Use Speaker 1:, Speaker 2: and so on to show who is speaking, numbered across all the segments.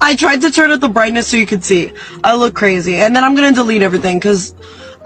Speaker 1: I tried to turn up the brightness so you could see. I look crazy. And then I'm gonna delete everything because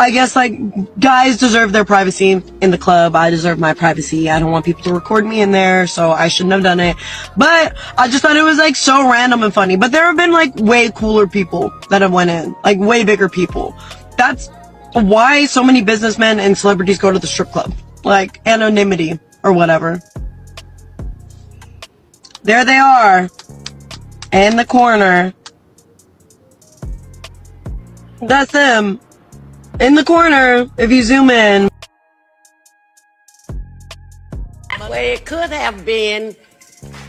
Speaker 1: I guess like guys deserve their privacy in the club. I deserve my privacy. I don't want people to record me in there, so I shouldn't have done it. But I just thought it was like so random and funny. But there have been like way cooler people that have went in, like way bigger people. That's why so many businessmen and celebrities go to the strip club. Like anonymity or whatever. There they are. In the corner. That's them. In the corner, if you zoom in.
Speaker 2: Well, it could have been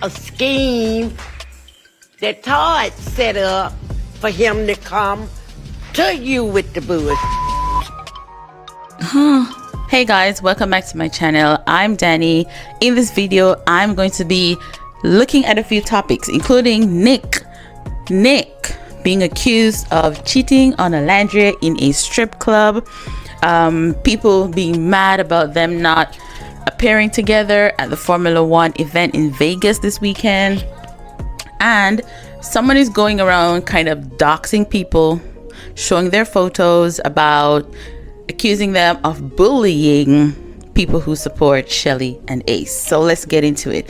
Speaker 2: a scheme that Todd set up for him to come to you with the bush.
Speaker 3: Hey guys, welcome back to my channel. I'm Danny. In this video, I'm going to be looking at a few topics, including Nick being accused of cheating on Olandria in a strip club, people being mad about them not appearing together at the Formula One event in Vegas this weekend, and someone is going around kind of doxing people, showing their photos, about accusing them of bullying people who support Shelly and Ace. So let's get into it.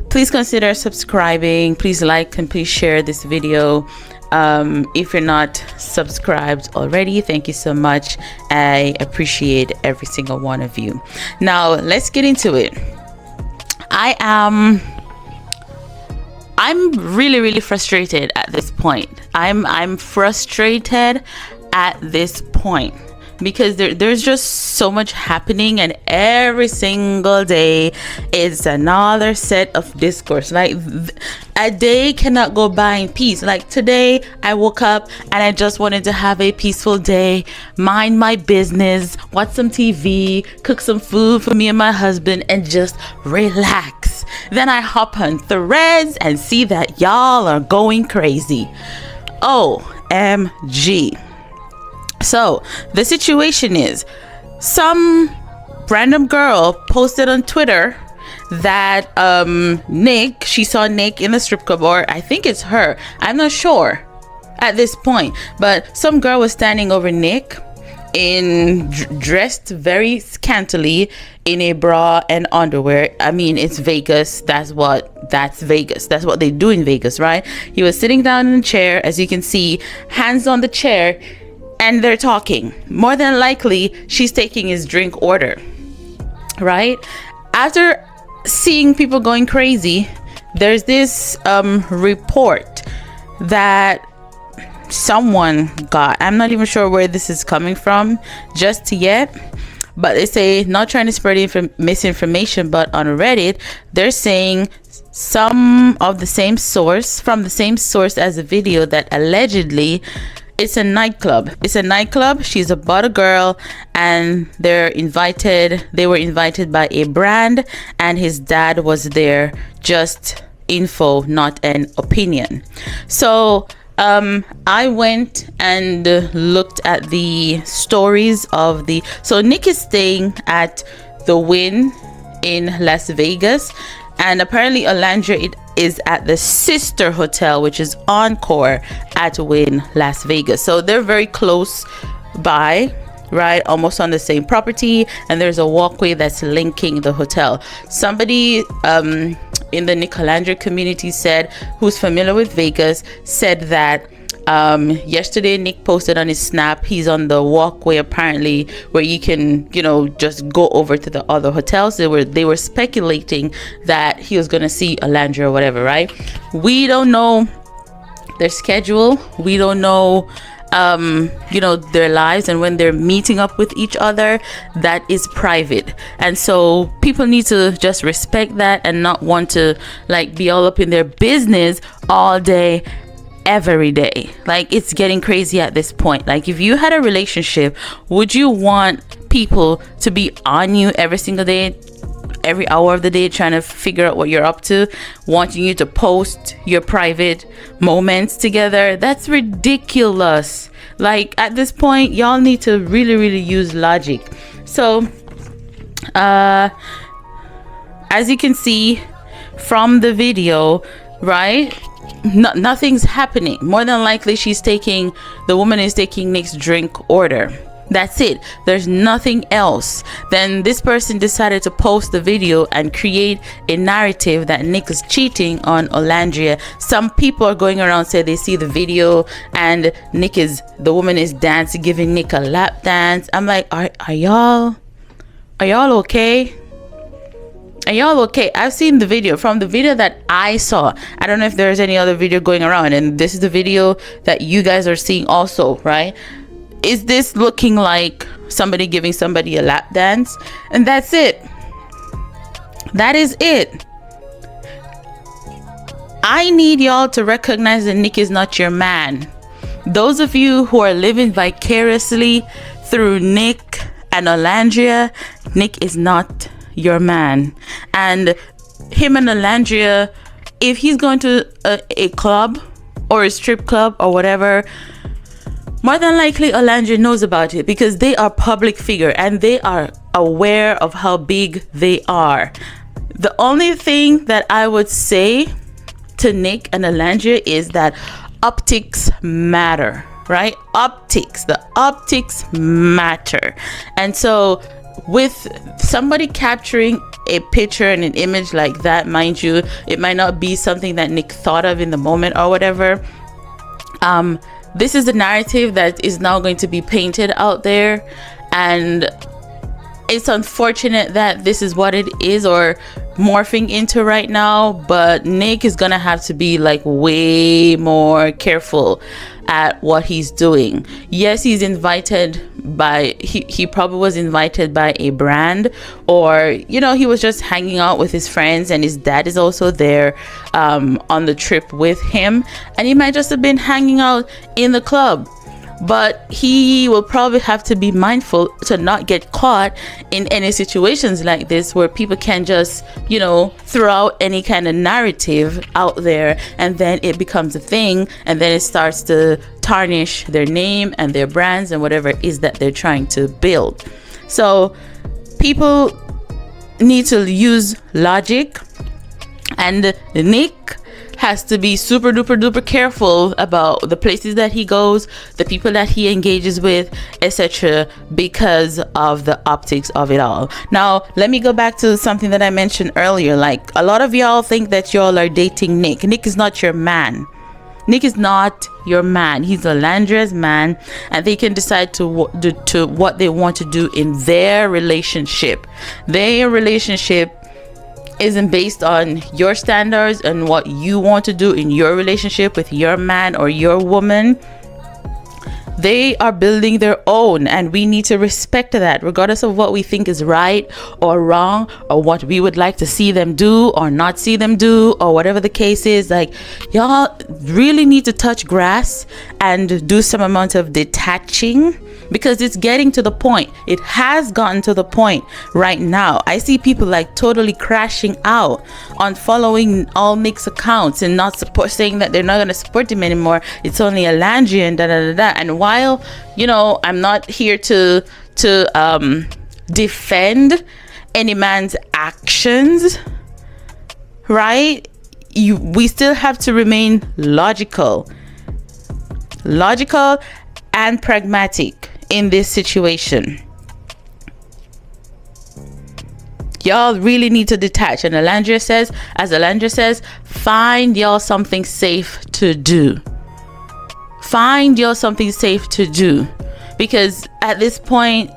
Speaker 3: Please consider subscribing. Please like and please share this video. If you're not subscribed already, thank you so much. I appreciate every single one of you. Now let's get into it. I'm really frustrated at this point. I'm frustrated at this point because there's just so much happening, and every single day is another set of discourse. Like a day cannot go by in peace. Like today I woke up and I just wanted to have a peaceful day, mind my business, watch some TV, cook some food for me and my husband, and just relax. Then I hop on Threads and see that y'all are going crazy. OMG. So the situation is, some random girl posted on Twitter that she saw Nick in the strip club, or I think it's her, I'm not sure at this point, but some girl was standing over Nick dressed very scantily in a bra and underwear. I mean, it's Vegas. That's Vegas. That's what they do in Vegas, right? He was sitting down in a chair, as you can see, hands on the chair, and they're talking. More than likely, she's taking his drink order, right? After seeing people going crazy, there's this report that someone got. I'm not even sure where this is coming from just yet, but they say, not trying to spread misinformation, but on Reddit, they're saying from the same source as a video that allegedly it's a nightclub. She's about a girl, and they were invited by a brand, and his dad was there. Just info, not an opinion. So I went and looked at the stories of so Nick is staying at the Wynn in Las Vegas, and apparently Olandria is at the sister hotel, which is Encore at Wynn Las Vegas. So they're very close by, right? Almost on the same property, and there's a walkway that's linking the hotel. Somebody in the Nick Olandria community who's familiar with Vegas, said that yesterday Nick posted on his snap, he's on the walkway apparently where you can, just go over to the other hotels. They were speculating that he was gonna see Olandria or whatever, right? We don't know their schedule. We don't know their lives, and when they're meeting up with each other, that is private. And so people need to just respect that and not want to be all up in their business all day every day. Like, it's getting crazy at this point. Like, if you had a relationship, would you want people to be on you every single day, every hour of the day, trying to figure out what you're up to, wanting you to post your private moments together? That's ridiculous. Like, at this point, y'all need to really use logic. So as you can see from the video, right? Nothing's happening. More than likely the woman is taking Nick's drink order. That's it. There's nothing else. Then this person decided to post the video and create a narrative that Nick is cheating on Olandria. Some people are going around saying they see the video and the woman is dancing, giving Nick a lap dance. I'm like, are y'all okay? Are y'all okay? I've seen the video. From the video that I saw, I don't know if there's any other video going around, and this is the video that you guys are seeing also, right? Is this looking like somebody giving somebody a lap dance? And that's it. That is it. I need y'all to recognize that Nick is not your man. Those of you who are living vicariously through Nick and Olandria, Nick is not your man. And him and Olandria, if he's going to a club or a strip club or whatever, more than likely Olandria knows about it, because they are public figure and they are aware of how big they are. The only thing that I would say to Nick and Olandria is that optics matter, right? The optics matter. And so with somebody capturing a picture and an image like that, mind you, it might not be something that Nick thought of in the moment or whatever. This is the narrative that is now going to be painted out there, and it's unfortunate that this is what it is or morphing into right now, but Nick is gonna have to be like way more careful at what he's doing. Yes, he's invited by he probably was invited by a brand, or he was just hanging out with his friends, and his dad is also there on the trip with him, and he might just have been hanging out in the club. But he will probably have to be mindful to not get caught in any situations like this where people can just, throw out any kind of narrative out there, and then it becomes a thing, and then it starts to tarnish their name and their brands and whatever it is that they're trying to build. So people need to use logic, and Nick has to be super duper careful about the places that he goes, the people that he engages with, etc., because of the optics of it all. Now let me go back to something that I mentioned earlier. Like, a lot of y'all think that y'all are dating Nick. Nick is not your man. Nick is not your man. He's Olandria's man, and they can decide to what they want to do in their relationship. Their relationship isn't based on your standards and what you want to do in your relationship with your man or your woman. They are building their own, and we need to respect that, regardless of what we think is right or wrong, or what we would like to see them do or not see them do, or whatever the case is. Like, y'all really need to touch grass and do some amount of detaching, because it's getting to the point. It has gotten to the point right now. I see people like totally crashing out on following all Nick's accounts and not saying that they're not going to support him anymore. It's only Olandria and da. And while I'm not here to defend any man's actions, right? We still have to remain logical and pragmatic in this situation. Y'all really need to detach. And Olandria says, find y'all something safe to do. Find y'all something safe to do. Because at this point,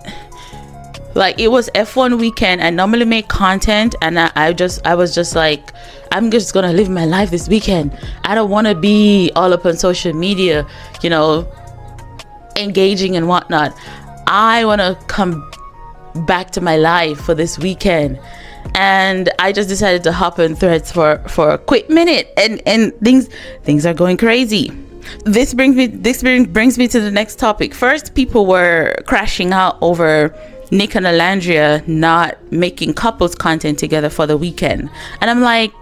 Speaker 3: like, it was F1 weekend. I normally make content, and I was just like, I'm just gonna live my life this weekend. I don't want to be all up on social media, engaging and whatnot. I want to come back to my life for this weekend, and I just decided to hop in Threads for a quick minute, and things are going crazy. This brings me to the next topic. First, people were crashing out over Nick and Olandria not making couples content together for the weekend, and I'm like,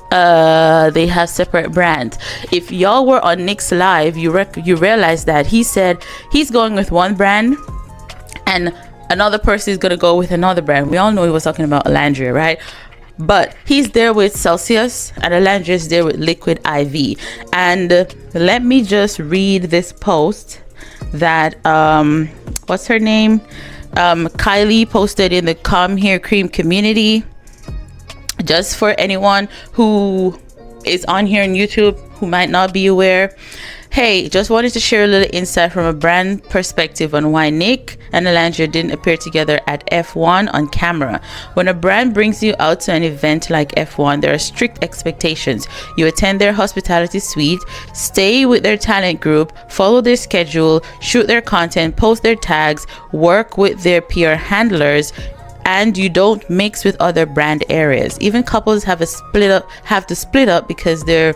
Speaker 3: they have separate brands. If y'all were on Nick's live, you realize that he said he's going with one brand and another person is going to go with another brand. We all know he was talking about Olandria, right? But he's there with Celsius and Olandria is there with Liquid IV. And let me just read this post that what's her name, Kylie posted in the Come Here Cream community. Just for anyone who is on here on YouTube who might not be aware, hey, just wanted to share a little insight from a brand perspective on why Nick and Olandria didn't appear together at F1 on camera. When a brand brings you out to an event like F1, there are strict expectations. You attend their hospitality suite, stay with their talent group, follow their schedule, shoot their content, post their tags, work with their PR handlers, and you don't mix with other brand areas. Even couples have to split up because they're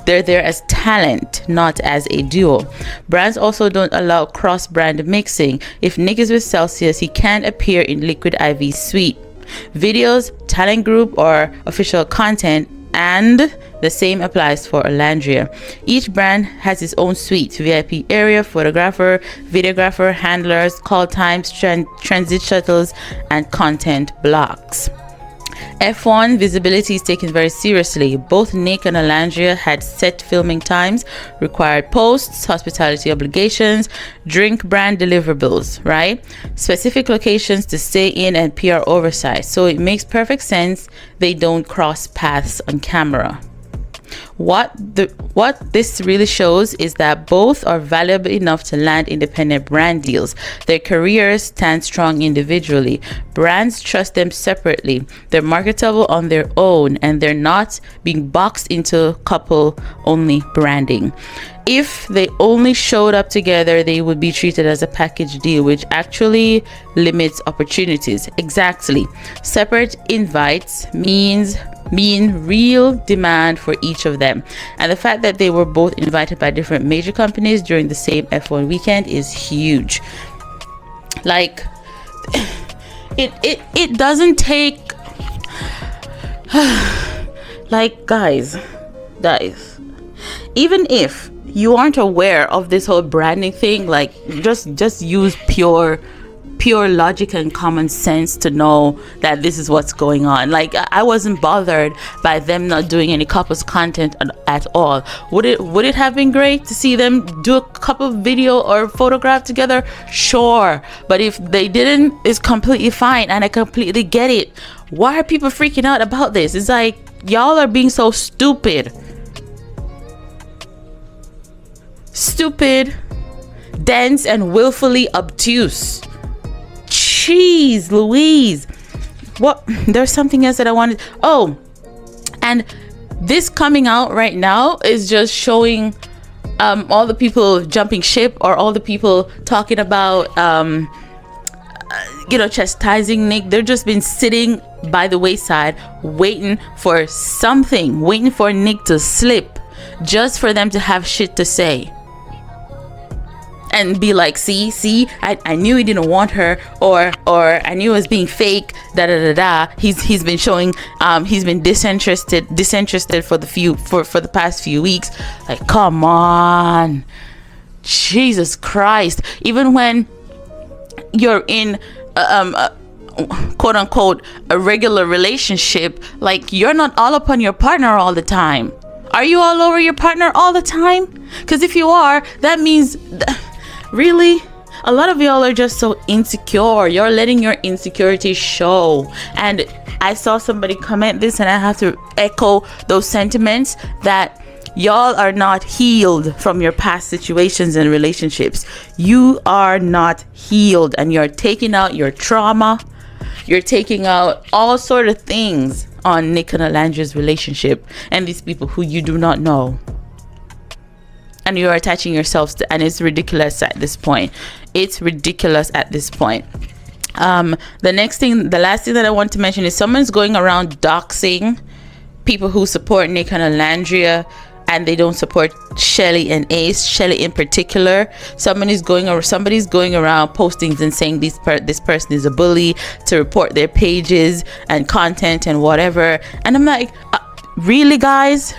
Speaker 3: there as talent, not as a duo. Brands also don't allow cross-brand mixing. If Nick is with Celsius, he can't appear in Liquid IV suite, videos, talent group, or official content, and the same applies for Olandria. Each brand has its own suite, VIP area, photographer, videographer, handlers, call times, transit shuttles, and content blocks. F1 visibility is taken very seriously. Both Nick and Olandria had set filming times, required posts, hospitality obligations, drink brand deliverables, right? Specific locations to stay in and PR oversight. So it makes perfect sense they don't cross paths on camera. What this really shows is that both are valuable enough to land independent brand deals. Their careers stand strong individually. Brands trust them separately. They're marketable on their own, and they're not being boxed into couple-only branding. If they only showed up together, they would be treated as a package deal, which actually limits opportunities. Exactly. Separate invites mean real demand for each of them, and the fact that they were both invited by different major companies during the same F1 weekend is huge. Like, it doesn't take like guys, even if you aren't aware of this whole branding thing, like just use pure logic and common sense to know that this is what's going on. Like, I wasn't bothered by them not doing any couples content at all. Would it have been great to see them do a couple video or photograph together? Sure, but if they didn't, it's completely fine, and I completely get it. Why are people freaking out about this? It's like, y'all are being so stupid, dense, and willfully obtuse. Jeez Louise. What? There's something else that I wanted. Oh, and this coming out right now is just showing all the people jumping ship, or all the people talking about chastising Nick. They're just been sitting by the wayside waiting for something, waiting for Nick to slip, just for them to have shit to say and be like, see, I knew he didn't want her, or I knew it was being fake, He's been showing he's been disinterested for the past few weeks. Like, come on, Jesus Christ. Even when you're in quote unquote a regular relationship, like, you're not all up on your partner all the time. Are you all over your partner all the time? Because if you are, that means really, a lot of y'all are just so insecure. You're letting your insecurity show. And I saw somebody comment this, and I have to echo those sentiments, that y'all are not healed from your past situations and relationships. You are not healed, and you're taking out your trauma. You're taking out all sort of things on Nick and Olandria's relationship and these people who you do not know. And you're attaching yourselves to, and it's ridiculous at this point. The last thing that I want to mention is someone's going around doxing people who support Nick and Olandria, and they don't support Shelly and Ace. Shelly in particular, somebody's going around postings and saying this person is a bully, to report their pages and content and whatever. And I'm like, really, guys?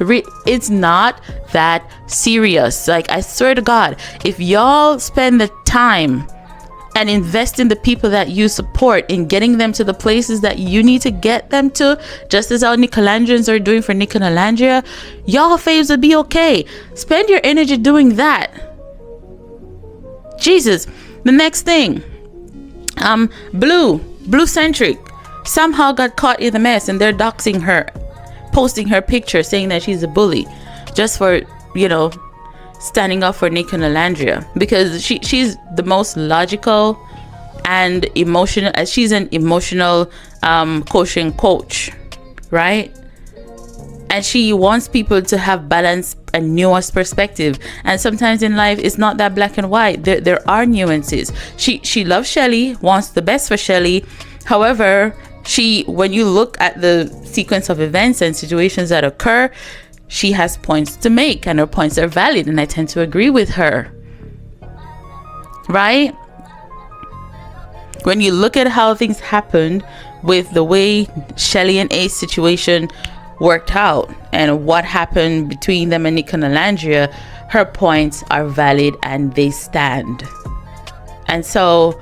Speaker 3: It's not that serious. Like, I swear to God, if y'all spend the time and invest in the people that you support, in getting them to the places that you need to get them to, just as our Nicolandrians are doing for Nick and Olandria, y'all faves would be okay. Spend your energy doing that. Jesus. The next thing, Blue Centric somehow got caught in the mess, and they're doxing her, posting her picture saying that she's a bully, just for, you know, standing up for Nick and Olandria, because she's the most logical and emotional. She's an emotional coaching coach, right? And she wants people to have balance and nuanced perspective. And sometimes in life, it's not that black and white. There are nuances. She loves Shelly, wants the best for Shelly. However, when you look at the sequence of events and situations that occur, she has points to make, and her points are valid, and I tend to agree with her, right? When you look at how things happened with the way Shelly and Ace situation worked out and what happened between them and Nick and Olandria, her points are valid and they stand. And so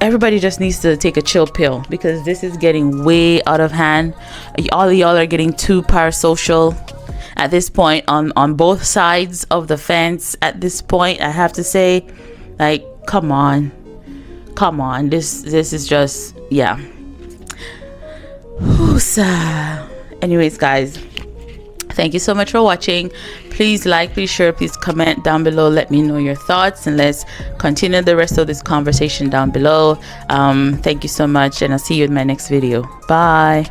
Speaker 3: everybody just needs to take a chill pill, because this is getting way out of hand. All of y'all are getting too parasocial at this point on both sides of the fence. At this point, I have to say, like, come on. This is just, yeah. Anyways, guys, thank you so much for watching. Please like, please share, please comment down below. Let me know your thoughts, and let's continue the rest of this conversation down below. Thank you so much, and I'll see you in my next video. Bye.